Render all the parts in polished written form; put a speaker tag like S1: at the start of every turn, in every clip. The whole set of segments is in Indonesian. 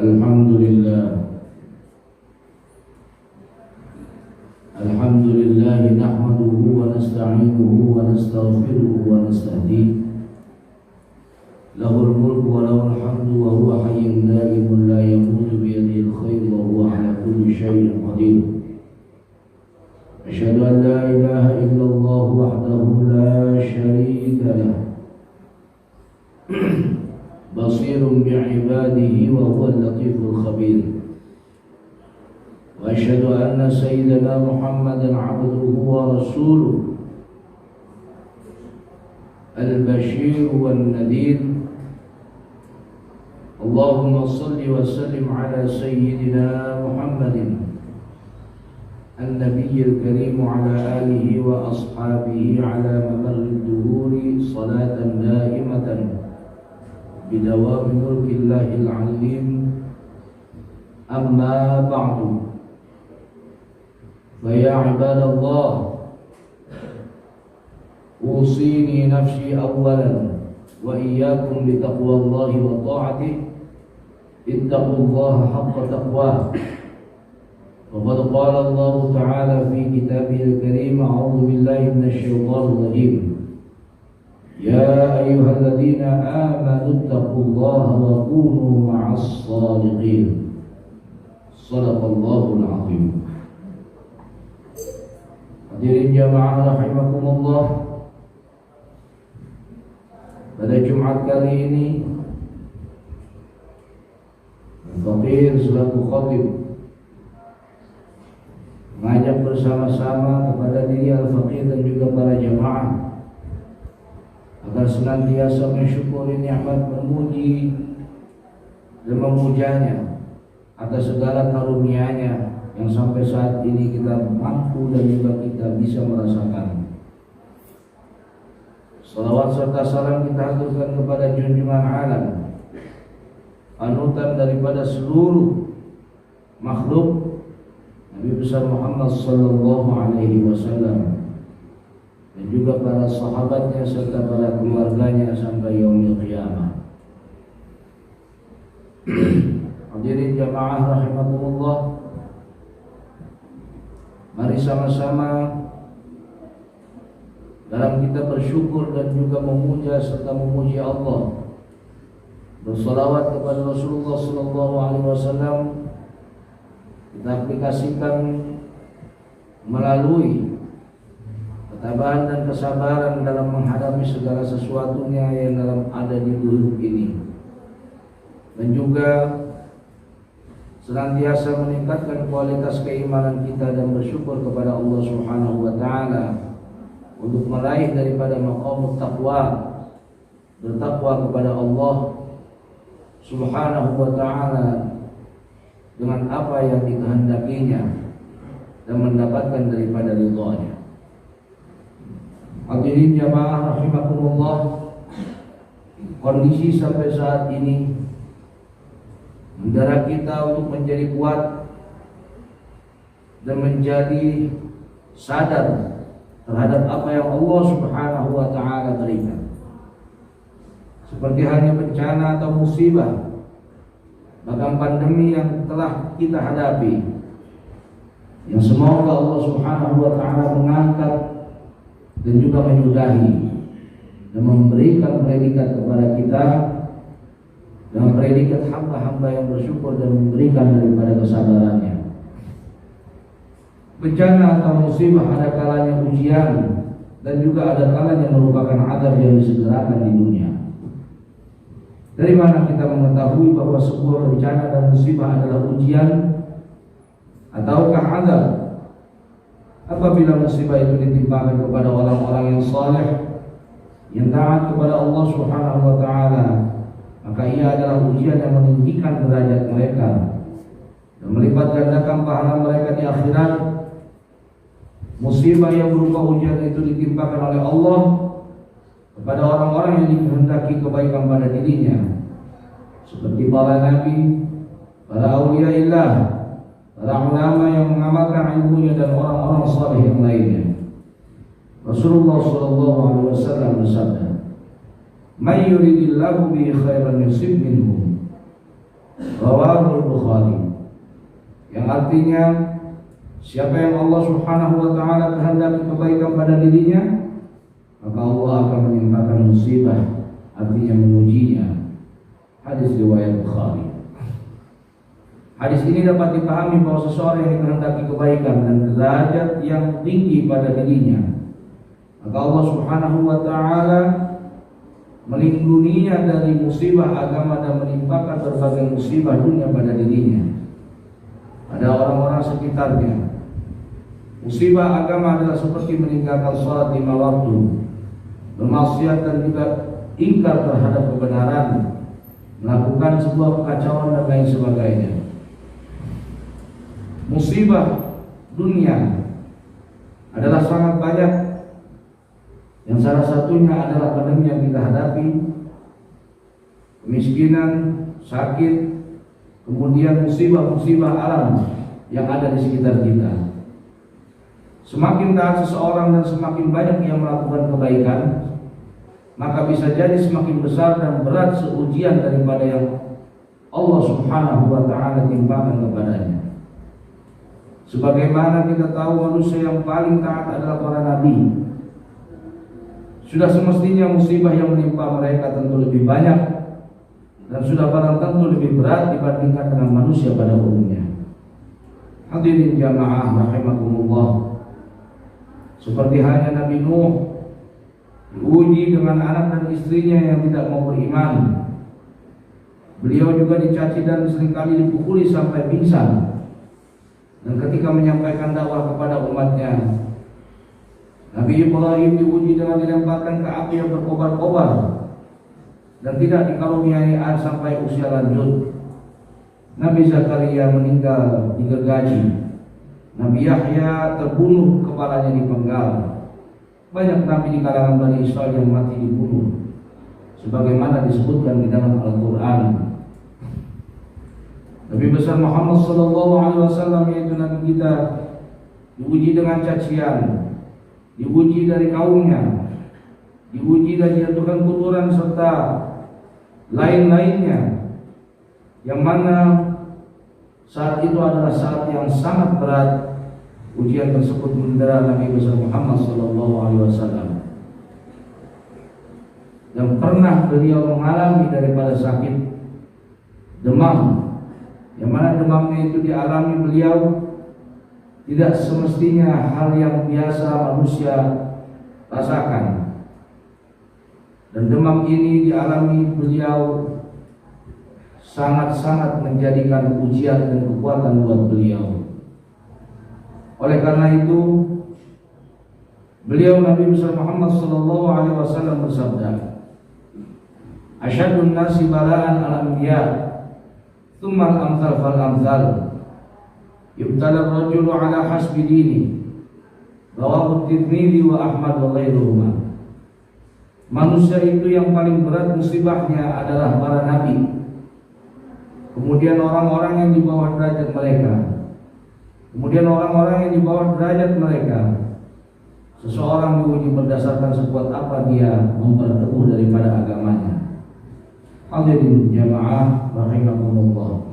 S1: Alhamdulillah nahmaduhu wa nasta'inuhu wa nastaghfiruhu wa nastahdihi lahul mulku wa lahul hamdu wa huwa hayyun da'imun la yamutu bi yadihi al-khayr wa huwa ala kulli syai'in qadir. Asyhadu an la ilaha illallah wahdahu la syarika lah basirun bi'ibadihi wa huwa al-latiful khabir. Wa asyhadu anna sayyidana Muhammadan 'abduhu wa rasuluh al-bashir wan nadhir. Allahumma salli wa sallim ala sayyidina Muhammadin an-nabiyyil karim wa ala alihi wa ashabihi ala mamarrid duhuri salatan daimatan bidawami mulkillahil alim. Amma ba'du, fa ya ibadallah, usini nafsi awwalan wa iyyakum bi taqwallahi wa ta'atihi. Ittaqullaha haqqa taqwah. Faqad qala Allah ta'ala fi kitabihil karim, a'udzu billahi minasy syaithanir rajim. Ya ayyuhalladzina amanu ittaqullaha wa kunu ma'as shadiqin. Shadaqallahul azim. Hadirin jamaah rahimakumullah, pada Jumat kali ini Al-Faqir selaku khatib mengajak bersama-sama kepada diri Al-Faqir dan juga para jamaah agar senantiasa mensyukuri nikmat, memuji dan memujanya atas segala karunia-Nya yang sampai saat ini kita mampu dan juga kita bisa merasakan. Salawat serta salam kita haturkan kepada junjungan alam, panutan daripada seluruh makhluk, Nabi besar Muhammad sallallahu alaihi wasallam, dan juga para sahabatnya serta para keluarganya sampai yaumil qiyamah. Hadirin jamaah rahimakumullah, mari sama-sama dalam kita bersyukur dan juga memuja serta memuji Allah, bersalawat kepada Rasulullah sallallahu alaihi wasallam, kita aplikasikan melalui ketabahan dan kesabaran dalam menghadapi segala sesuatunya yang ada di hidup ini, dan juga senantiasa meningkatkan kualitas keimanan kita dan bersyukur kepada Allah Subhanahu wa taala untuk meraih daripada maqamut taqwa, bertakwa kepada Allah Subhanahu wa ta'ala dengan apa yang dikehendakinya dan mendapatkan daripada ridha-Nya. Hadirin jamaah rahimakumullah, kondisi sampai saat ini mendorong kita untuk menjadi kuat dan menjadi sadar terhadap apa yang Allah Subhanahu wa ta'ala berikan. Seperti halnya bencana atau musibah, bahkan pandemi yang telah kita hadapi, yang semoga Allah Subhanahu wa ta'ala mengangkat dan juga menyudahi dan memberikan predikat kepada kita dengan predikat hamba-hamba yang bersyukur dan memberikan daripada kesabarannya. Bencana atau musibah ada kalanya ujian dan juga ada kalanya merupakan azab yang disegerakan di dunia. Dari mana kita mengetahui bahwa sebuah bencana dan musibah adalah ujian ataukah azab? Apabila musibah itu ditimpakan kepada orang-orang yang saleh, yang taat kepada Allah Subhanahu wa ta'ala, maka ia adalah ujian yang meninggikan derajat mereka dan melipat gandakan pahala mereka di akhirat. Musibah yang berupa ujian itu ditimpakan oleh Allah kepada orang-orang yang dikehendaki kebaikan pada dirinya, seperti para nabi, para auliaillah, para ulama yang mengamalkan ilmunya dan orang-orang saleh yang lainnya. Rasulullah sallallahu alaihi wasallam bersabda, "May yuridillahu bihi khairan yusib minhu." Rawahul Bukhari, yang artinya siapa yang Allah Subhanahu wa taala kehendaki kebaikan pada dirinya, maka Allah akan menimpakan musibah, artinya mengujinya. Hadis riwayat Bukhari. Hadis ini dapat dipahami bahwa seseorang yang dikehendaki kebaikan dan derajat yang tinggi pada dirinya, maka Allah Subhanahu wa taala melindunginya dari musibah agama dan menimpakan berbagai musibah dunia pada dirinya, pada orang-orang sekitarnya. Musibah agama adalah seperti meninggalkan sholat 5 waktu, bermaksiat dan juga ingkar terhadap kebenaran, melakukan sebuah kekacauan dan lain sebagainya. Musibah dunia adalah sangat banyak, yang salah satunya adalah pandemi yang kita hadapi, kemiskinan, sakit, kemudian musibah-musibah alam yang ada di sekitar kita. Semakin taat seseorang dan semakin banyak yang melakukan kebaikan, maka bisa jadi semakin besar dan berat seujian daripada yang Allah Subhanahu wa taala timpakan kepadanya. Sebagaimana kita tahu manusia yang paling taat adalah para nabi. Sudah semestinya musibah yang menimpa mereka tentu lebih banyak dan sudah barang tentu lebih berat dibandingkan dengan manusia pada umumnya. Hadirin jamaah rahimakumullah. Seperti halnya Nabi Nuh diuji dengan anak dan istrinya yang tidak mau beriman. Beliau juga dicaci dan seringkali dipukuli sampai pingsan. Dan ketika menyampaikan dakwah kepada umatnya, Nabi Ibrahim diuji dengan dilemparkan ke api yang berkobar-kobar dan tidak dikaruniai air sampai usia lanjut. Nabi Zakaria meninggal digergaji. Nabi Yahya terbunuh, kepalanya dipenggal. Banyak nabi di kalangan Bani Israel yang mati dibunuh, sebagaimana disebutkan di dalam Al-Quran. Nabi besar Muhammad SAW, yaitu Nabi kita, diuji dengan cacian, diuji dari kaumnya, diuji dan dijatuhkan kuturan serta lain-lainnya, yang mana saat itu adalah saat yang sangat berat. Ujian tersebut mendera Nabi besar Muhammad SAW, yang pernah beliau mengalami daripada sakit demam, yang mana demamnya itu dialami beliau tidak semestinya hal yang biasa manusia rasakan. Dan demam ini dialami beliau sangat-sangat menjadikan ujian dan kekuatan buat beliau. Oleh karena itu, beliau Nabi besar Muhammad SAW bersabda, "Asyadun nasi bala'an al-anbiya, thumma al-amthal fal-amthal. Yubtala ar-rajulu ala hasbi dini." Rawahu Tirmidzi wa Ahmad wa ghairuhuma. Manusia itu yang paling berat musibahnya adalah para nabi, kemudian orang-orang yang di bawah derajat mereka, kemudian orang-orang yang di bawah derajat mereka. Seseorang diuji berdasarkan sekuat apa dia memperteguh daripada agamanya. Hadirin jamaah rahimakumullah.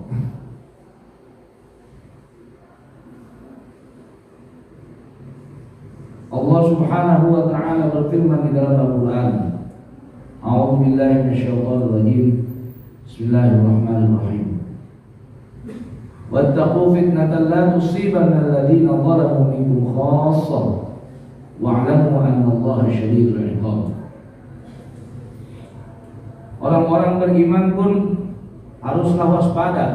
S1: Allah Subhanahu wa taala berfirman di dalam Al-Qur'an, A'udzu billahi minasyaitonir rajim. Bismillahirrahmanirrahim. Wattaqu fitnatan la tusibanna alladziina zalamu minkum khassah wa'lamu anna Allaha syadidul 'iqab. Orang-orang beriman pun haruslah waspada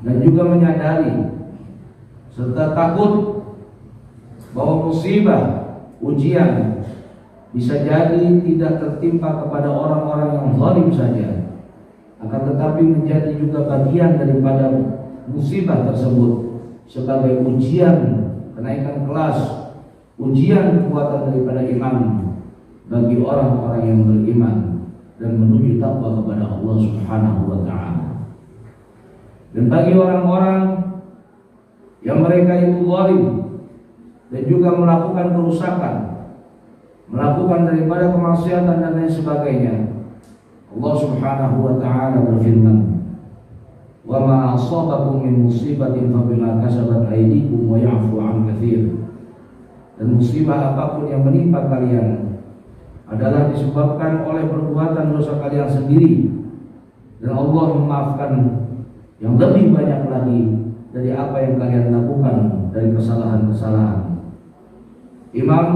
S1: dan juga menyadari serta takut bahwa musibah, ujian bisa jadi tidak tertimpa kepada orang-orang yang zalim saja, akan tetapi menjadi juga bagian daripada musibah tersebut sebagai ujian kenaikan kelas, ujian kekuatan daripada iman bagi orang-orang yang beriman dan menuju takwa kepada Allah Subhanahu wa taala. Dan bagi orang-orang yang mereka itu zalim dan juga melakukan kerusakan, melakukan daripada kemaksiatan dan lain sebagainya, Allah Subhanahu wa taala berfirman, wa ma asabakum min musibatin fa bima kasabat aydikum wa ya'fu 'an katsir. Dan musibah apapun yang menimpa kalian adalah disebabkan oleh perbuatan dosa kalian sendiri, dan Allah memaafkan yang lebih banyak lagi dari apa yang kalian lakukan dari kesalahan-kesalahan. Imam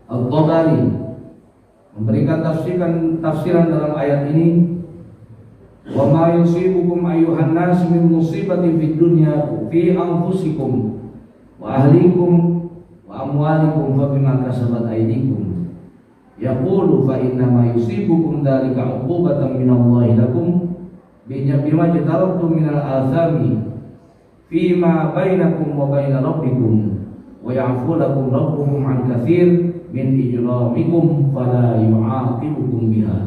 S1: Al-Tabari memberikan tafsiran dalam ayat ini, wa ma yusibukum ayyuhan nas min musibatin fid dunya fi anfusikum wa ahlikum wa amwalikum fa bima kasabat aydikum yaqulu fa inna ma yusibukum dzalika 'uqubatan minallahi lakum bima jatartum minal athami fima bainakum wa baina rabbikum wa ya'fu lakum rabbukum 'an katsir min ijramikum fala yu'aqibukum biha.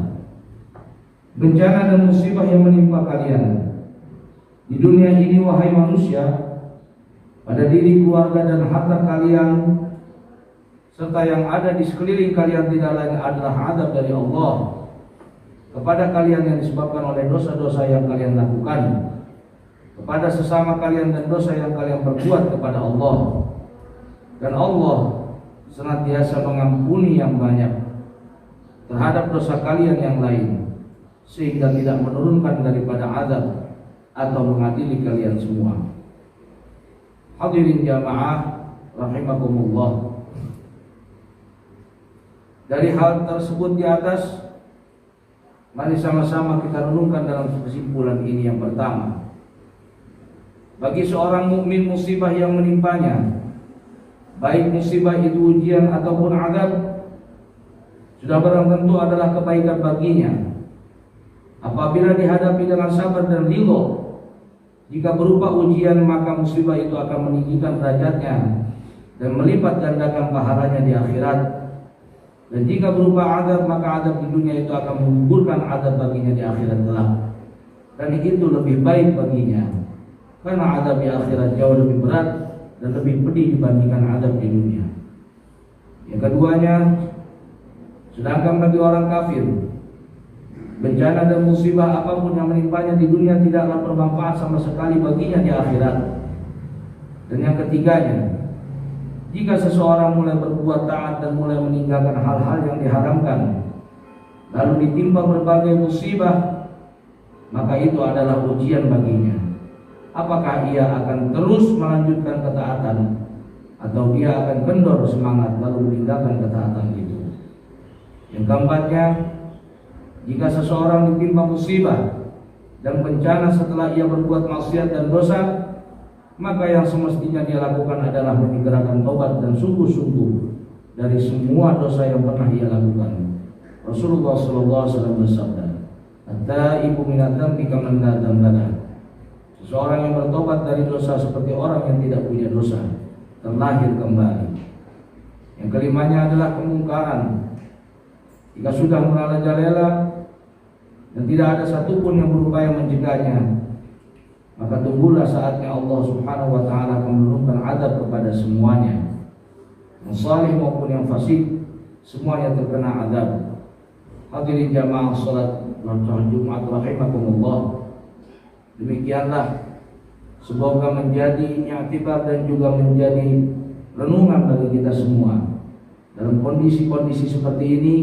S1: Bencana dan musibah yang menimpa kalian di dunia ini wahai manusia, pada diri, keluarga dan harta kalian serta yang ada di sekeliling kalian tidak lain adalah azab dari Allah kepada kalian yang disebabkan oleh dosa-dosa yang kalian lakukan kepada sesama kalian dan dosa yang kalian perbuat kepada Allah. Dan Allah senantiasa mengampuni yang banyak terhadap dosa kalian yang lain, sehingga tidak menurunkan daripada azab atau mengadili kalian semua. Hadirin jamaah rahimakumullah. Dari hal tersebut di atas, mari sama-sama kita renungkan dalam kesimpulan ini. Yang pertama, bagi seorang mukmin musibah yang menimpanya, baik musibah itu ujian ataupun azab, sudah barang tentu adalah kebaikan baginya. Apabila dihadapi dengan sabar dan ridho, jika berupa ujian maka musibah itu akan meninggikan derajatnya dan melipat gandakan pahalanya di akhirat. Dan jika berupa azab maka azab di dunia itu akan menggugurkan azab baginya di akhirat kelak. Dan itu lebih baik baginya, karena azab di akhirat jauh lebih berat dan lebih pedih dibandingkan azab di dunia. Yang keduanya, sedangkan bagi orang kafir, bencana dan musibah apapun yang menimpanya di dunia tidaklah bermanfaat sama sekali baginya di akhirat. Dan yang ketiganya, jika seseorang mulai berbuat taat dan mulai meninggalkan hal-hal yang diharamkan, lalu ditimpa berbagai musibah, maka itu adalah ujian baginya. Apakah ia akan terus melanjutkan ketaatan, atau dia akan kendor semangat lalu meninggalkan ketaatan itu. Yang keempatnya, jika seseorang ditimpa musibah dan bencana setelah ia berbuat maksiat dan dosa, maka yang semestinya dia lakukan adalah menyegerakan tobat dan sungguh-sungguh dari semua dosa yang pernah ia lakukan. Rasulullah SAW bersabda, "At-taibu minadz dzambi kaman la dzamba lahu." Seseorang yang bertobat dari dosa seperti orang yang tidak punya dosa, terlahir kembali. Yang kelimanya adalah kemungkaran. Jika sudah merajalela dan tidak ada satupun yang berupaya mencegahnya, maka tunggulah saatnya Allah Subhanahu wa taala akan menurunkan azab kepada semuanya. Yang salih maupun yang fasik, semuanya terkena azab. Hadirin jamaah salat Jumat rahimakumullah. Demikianlah semoga menjadi i'tibar dan juga menjadi renungan bagi kita semua dalam kondisi-kondisi seperti ini,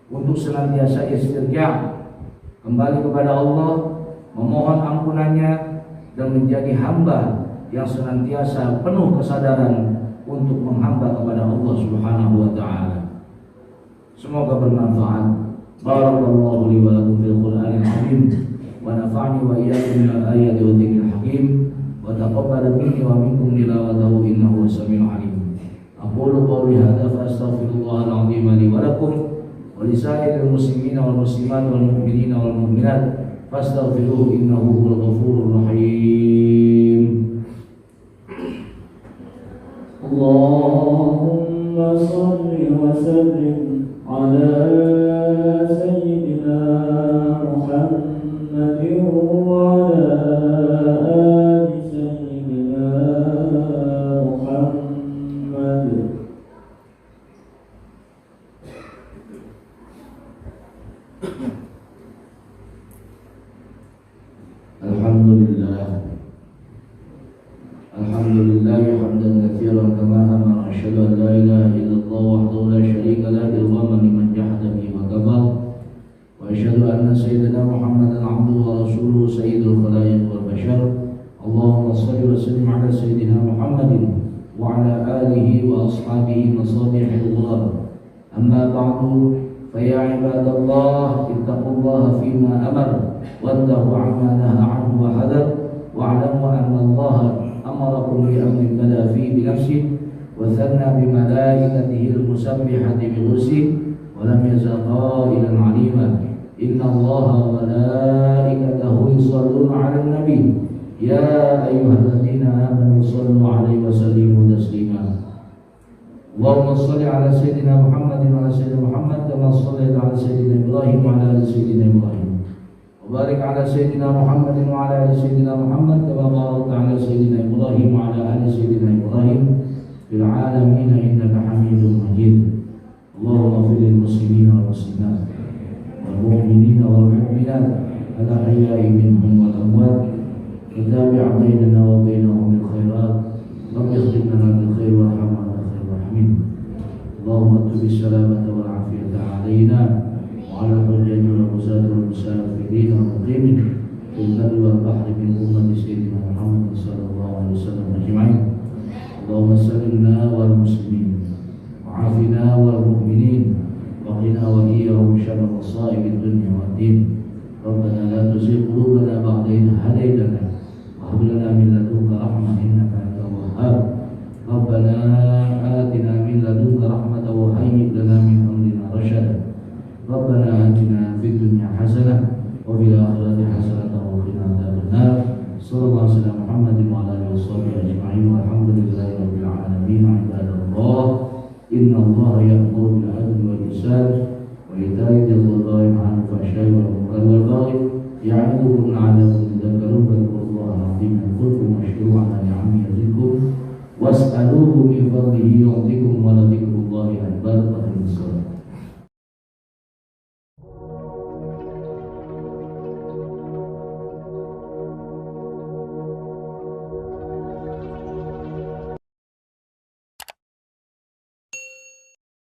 S1: untuk senantiasa istirja, kembali kepada Allah, memohon ampunannya, dan menjadi hamba yang senantiasa penuh kesadaran untuk menghamba kepada Allah Subhanahu wa taala. Semoga bermanfaat. Barakallahu li wa lakum fil Qur'anil Azim wa nafa'ani wa iyyakum bil ayati wa dzikril hakim wa taqabbala minni wa minkum tilawatahu innahu was-sami'ul 'alim. Aqulu qawli hadza fa astaghfirullahal 'azim li wa lakum wa li sa'iril muslimina wal muslimat wal mu'minina wal mu'minat fastaghfiruhu innahu huwal ghafurur rahim.
S2: Allahumma shalli wa sallim ala sayyidina Muhammadin wa ala ali sayyidina Muhammad.
S1: Alhamdulillah. له الحمد لله حمدا كثيرا كما أمر أشهد أن لا إله إلا الله وحده لا شريك له إرغاما لمن جحد به وكفر وأشهد أن سيدنا محمدا عبده ورسوله سيد الخلائق والبشر اللهم صل وسلم على سيدنا محمد وعلى آله وأصحابه مصابيح الغرر أما بعد فيا عباد الله اتقوا الله فيما أمر وانتهوا عما نهى عنه وحذر واعلموا أن الله أمركم بأمر بدا فيه بنفسه وثنى بملائكته المسبحة بغسله ولم يزل قائلا عليما إن الله وملائكته يصلون على النبي يا أيها الذين آمنوا صلوا عليه وسلموا تسليما اللهم صل على سيدنا محمد وعلى سيدنا محمد كما صليت على سيدنا إبراهيم وعلى آل سيدنا إبراهيم وبارك على سيدنا محمد وعلى آل سيدنا محمد كما باركت على سيدنا إبراهيم وعلى آل سيدنا إبراهيم في العالمين إنك حميد مجيد اللهم اغفر للمسلمين والمسلمات والمؤمنين والمؤمنات الأحياء منهم والأموات وتابع بيننا وبينهم بالخيرات رب اختم لنا بالخير وارحمنا بالخير الراحمين اللهم اكتب السلامة والعافية علينا وعلى الحجاج والغزاة والمسافرين والمقيمين في البر والبحر من أمة سيدنا محمد صلى الله عليه وسلم أجمعين اللهم سلمنا والمسلمين وعافنا والمؤمنين وقنا وإياهم شر مصائب الدنيا والدين ربنا لا تزغ قلوبنا بعد إذ هديتنا وهب لنا من لدنك رحمة إنك أنت الوهاب ربنا آتنا من لدنك رحمة وهيئ لنا من أمرنا رشدا ربنا آتنا في الدنيا حسنة وفي الآخرة حسنة وقنا عذاب النار صلى الله عليه وسلم محمد وعلى آله وصحبه أجمعين والحمد لله رب العالمين عباد الله إن الله يأمر بالعدل والإحسان وإيتاء ذي